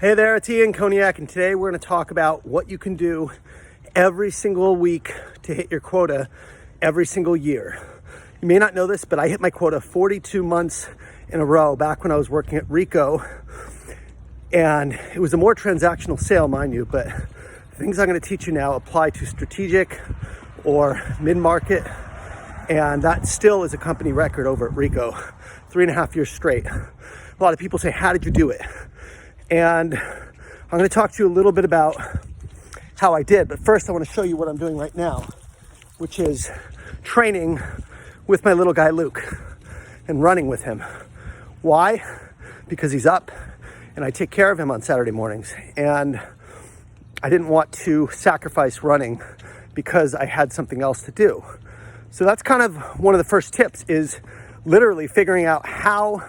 Hey there, it's Ian Koniak, and today we're going to talk about what you can do every single week to hit your quota every single year. You may not know this, but I hit my quota 42 months in a row back when I was working at Ricoh, and it was a more transactional sale, mind you, but the things I'm going to teach you now apply to strategic or mid-market, and that still is a company record over at Ricoh, 3.5 years straight. A lot of people say, how did you do it? And I'm going to talk to you a little bit about how I did. But first, I want to show you what I'm doing right now, which is training with my little guy, Luke, and running with him. Why? Because he's up and I take care of him on Saturday mornings. And I didn't want to sacrifice running because I had something else to do. So that's kind of one of the first tips, is literally figuring out how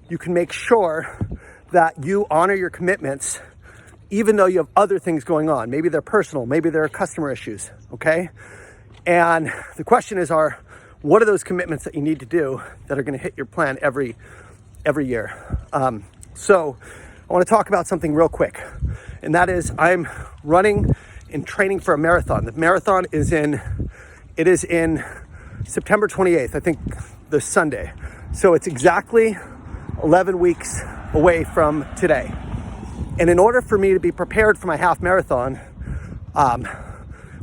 you can make sure that you honor your commitments, even though you have other things going on. Maybe they're personal, maybe they're customer issues, okay? And the question is, what are those commitments that you need to do that are gonna hit your plan every year? So I wanna talk about something real quick, and that is I'm running and training for a marathon. The marathon is in September 28th, I think this Sunday. So it's exactly 11 weeks away from today. And in order for me to be prepared for my half marathon,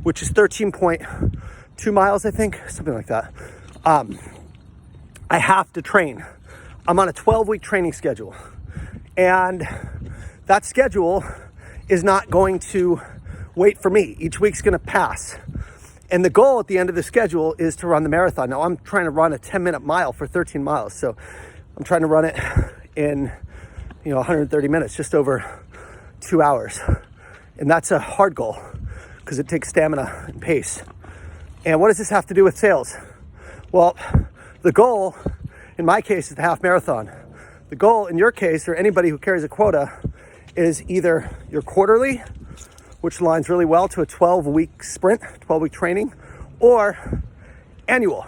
which is 13.2 miles, I think, something like that, I have to train. I'm on a 12-week training schedule. And that schedule is not going to wait for me. Each week's gonna pass. And the goal at the end of the schedule is to run the marathon. Now, I'm trying to run a 10-minute mile for 13 miles. So I'm trying to run it in 130 minutes, just over 2 hours. And that's a hard goal because it takes stamina and pace. And what does this have to do with sales? Well, the goal in my case is the half marathon. The goal in your case, or anybody who carries a quota, is either your quarterly, which aligns really well to a 12-week sprint, 12-week training, or annual.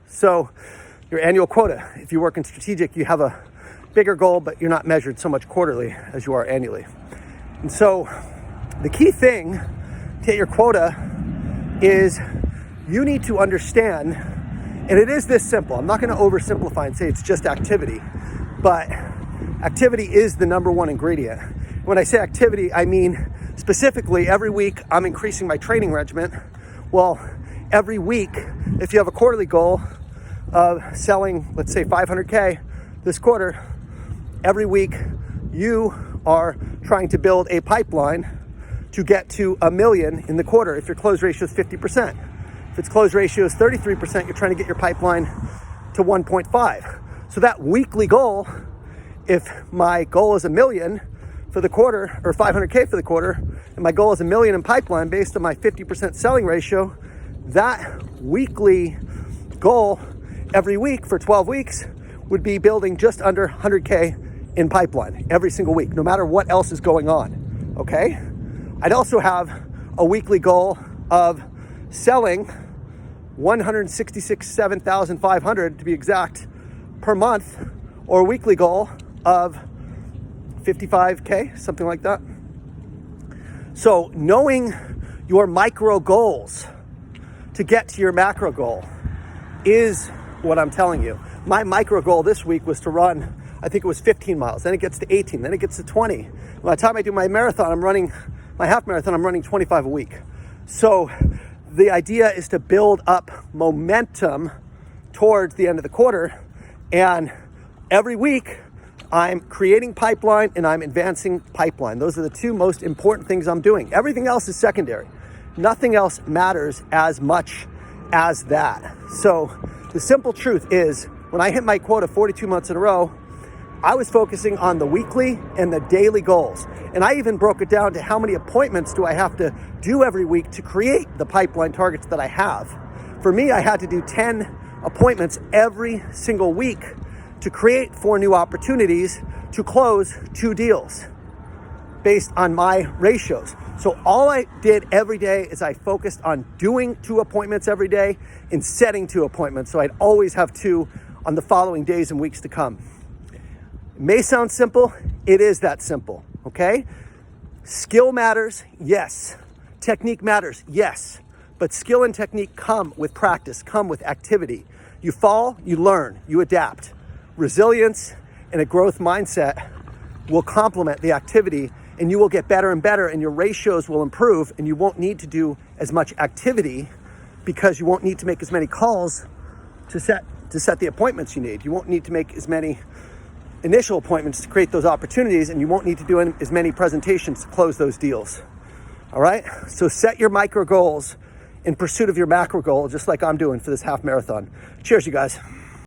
So your annual quota. If you work in strategic, you have a bigger goal, but you're not measured so much quarterly as you are annually. And so the key thing to hit your quota is you need to understand, and it is this simple. I'm not going to oversimplify and say it's just activity, but activity is the number one ingredient. When I say activity, I mean specifically every week I'm increasing my training regimen. Well, every week, if you have a quarterly goal of selling, let's say 500K this quarter, every week you are trying to build a pipeline to get to 1 million in the quarter if your close ratio is 50%. If its close ratio is 33%, you're trying to get your pipeline to 1.5. So that weekly goal, if my goal is 1 million for the quarter, or 500K for the quarter, and my goal is 1 million in pipeline based on my 50% selling ratio, that weekly goal every week for 12 weeks would be building just under 100K in pipeline every single week, no matter what else is going on, okay? I'd also have a weekly goal of selling 167,500 to be exact per month, or a weekly goal of 55K, something like that. So knowing your micro goals to get to your macro goal is what I'm telling you. My micro goal this week was to run, I think it was 15 miles, then it gets to 18, then it gets to 20. By the time I do my marathon, my half marathon, I'm running 25 a week. So the idea is to build up momentum towards the end of the quarter. And every week I'm creating pipeline and I'm advancing pipeline. Those are the two most important things I'm doing. Everything else is secondary. Nothing else matters as much as that. So the simple truth is, when I hit my quota 42 months in a row, I was focusing on the weekly and the daily goals. And I even broke it down to how many appointments do I have to do every week to create the pipeline targets that I have. For me, I had to do 10 appointments every single week to create 4 new opportunities to close 2 deals based on my ratios. So all I did every day is I focused on doing 2 appointments every day and setting 2 appointments. So I'd always have 2 on the following days and weeks to come. It may sound simple, It is that simple, okay? Skill matters, yes. Technique matters, yes. But skill and technique come with practice, come with activity. You fall, you learn, you adapt. Resilience and a growth mindset will complement the activity, and you will get better and better, and your ratios will improve, and you won't need to do as much activity because you won't need to make as many calls to set the appointments you need. You won't need to make as many initial appointments to create those opportunities, and you won't need to do as many presentations to close those deals. All right? So set your micro goals in pursuit of your macro goal, just like I'm doing for this half marathon. Cheers, you guys.